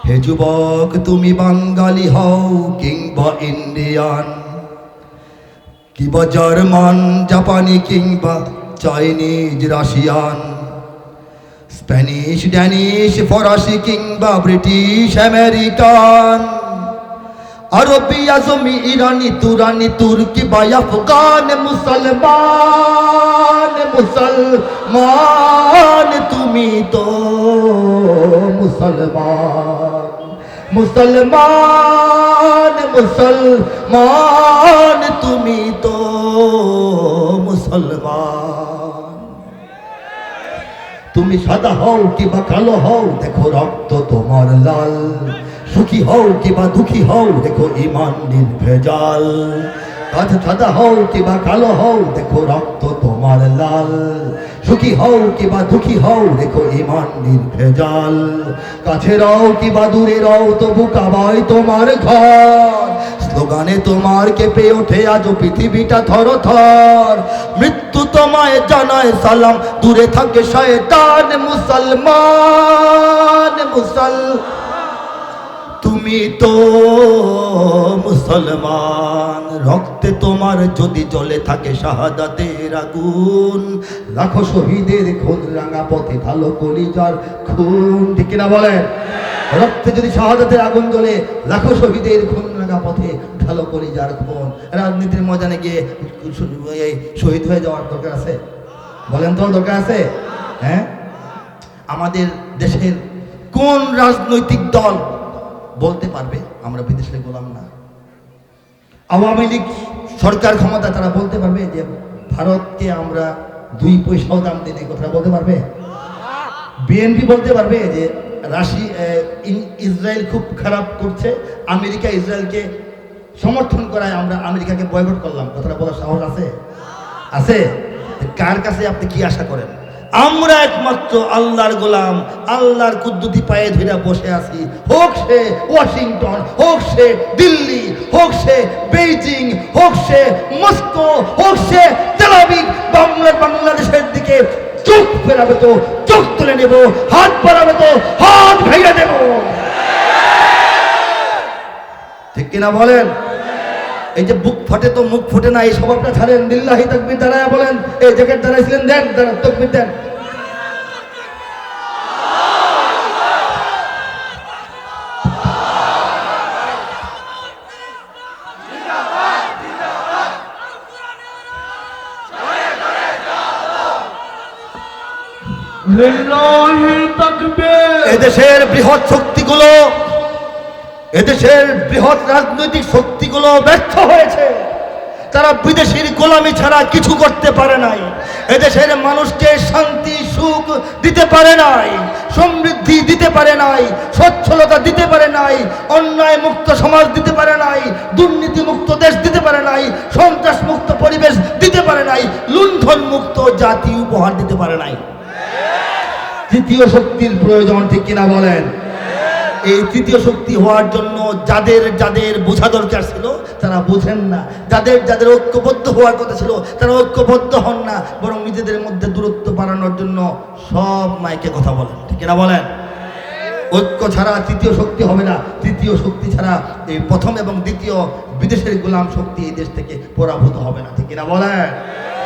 হে যুবক, তুমি বাঙালি হও কিংবা ইন্ডিয়ান, কিংবা জার্মান, জাপানি কিংবা চাইনিজ, রাশিয়ান, স্প্যানিশ, ড্যানিশ, ফরাসি কিংবা ব্রিটিশ, আমেরিকান, আরবি, আজমি, ইরানি, তুরানি, তুর্কি বা আফগান, মুসলমান, মুসলমান তুমি তো মুসলমান, মুসলমান, মুসলমান তুমি তো মুসলমান। তুমি সাদা হও কিংবা কালো হও, দেখো রক্ত তোমার লাল, সুখী হও কিংবা দুঃখী হও, দেখো ঈমান নির্ভেজাল। সাদা হও কিংবা কালো হও, দেখো রক্ত তোমার লাল, সুখী হও কিংবা দুঃখী হও, দেখো ঈমান নির্ভেজাল। কাছে রও কিংবা দূরে রও, তবু কাবায় তোমার ঘর, স্লোগানে তোমার কেঁপে ওঠে আজও পৃথিবীটা থরথর। মৃত্যু তোমায় জানায় সালাম, দূরে থাকে শয়তান, মুসলমান, তুমি তো মুসলমান। রক্তে তোমার যদি জ্বলে থাকে শাহাদাতের আগুন, লাখো শহীদের খুন রাঙা পথে ঢালো কলিজার খুন, ঠিক কিনা বলেন? রক্তে যদি শাহাদাতের আগুন জ্বলে, লাখো শহীদের খুন রাঙা পথে ঢালো কলিজার খুন। রাজনীতির ময়দানে গিয়ে শহীদ হয়ে যাওয়ার দরকার আছে? বলেন তো, দরকার আছে? হ্যাঁ, আমাদের দেশের কোন রাজনৈতিক দল বলতে পারবে আমরা বিদেশের গোলাম না? আওয়ামী লীগ সরকার ক্ষমতা, তারা বলতে পারবে যে ভারতকে আমরা 2 পয়সাও দাম দিই না? কথা বলতে পারবে? বিএনপি বলতে পারবে যে ইসরায়েল খুব খারাপ করছে, আমেরিকা ইসরায়েলকে সমর্থন করায় আমরা আমেরিকাকে বয়কট করলাম? কথাটা বলার সাহস আছে? আছে? কার কাছে আপনি কি আশা করেন? আমরা একমাত্র আল্লাহর গোলাম, আল্লাহর কুদ্দুতি পায়ে ধরে বসে আছি। হোক সে ওয়াশিংটন, হোক সে দিল্লি, হোক সে বেইজিং, হোক সে মস্কো, হোক সে তেল আবিব, বাংলাদেশের দিকে চোখ ফেরাবে তো চোখ তুলে নেব, হাত বাড়াবে তো হাত ভেঙে দেব, ঠিক কিনা বলেন? এই যে বুক ফাটে তো মুখ ফুটে না, এই স্বভাবটা ছাড়েন। লিল্লাহি তাকবীর দাঁড়ায় বলেন। এই জ্যাকেট দাঁড়াইছিলেন, দেন তাকবীর দেন। লিল্লাহি তাকবীর। এদেশের বৃহৎ শক্তিগুলো, এদেশের বৃহৎ রাজনৈতিক শক্তিগুলো ব্যর্থ হয়েছে। তারা বিদেশির গোলামি ছাড়া কিছু করতে পারে নাই। এদেশের মানুষকে শান্তি সুখ দিতে পারে নাই, সমৃদ্ধি দিতে পারে নাই, সচ্ছলতা দিতে পারে নাই, অন্যায় মুক্ত সমাজ দিতে পারে নাই, দুর্নীতি মুক্ত দেশ দিতে পারে নাই, সন্ত্রাস মুক্ত পরিবেশ দিতে পারে নাই, লুণ্ঠন মুক্ত জাতি উপহার দিতে পারে নাই। তৃতীয় শক্তির প্রয়োজন, ঠিক কিনা বলেন? এই তৃতীয় শক্তি হওয়ার জন্য যাদের যাদের বোঝা দরকার ছিল তারা বোঝেন না, যাদের যাদের ঐক্যবদ্ধ হওয়ার কথা ছিল তারা ঐক্যবদ্ধ হন না, বরং নিজেদের মধ্যে দূরত্ব বাড়ানোর জন্য সব মাইকে কথা বলেন, ঠিক কিনা বলেন? ঐক্য ছাড়া তৃতীয় শক্তি হবে না। তৃতীয় শক্তি ছাড়া এই প্রথম এবং দ্বিতীয় বিদেশের গোলাম শক্তি এই দেশ থেকে পরাভূত হবে না, ঠিক কিনা বলেন?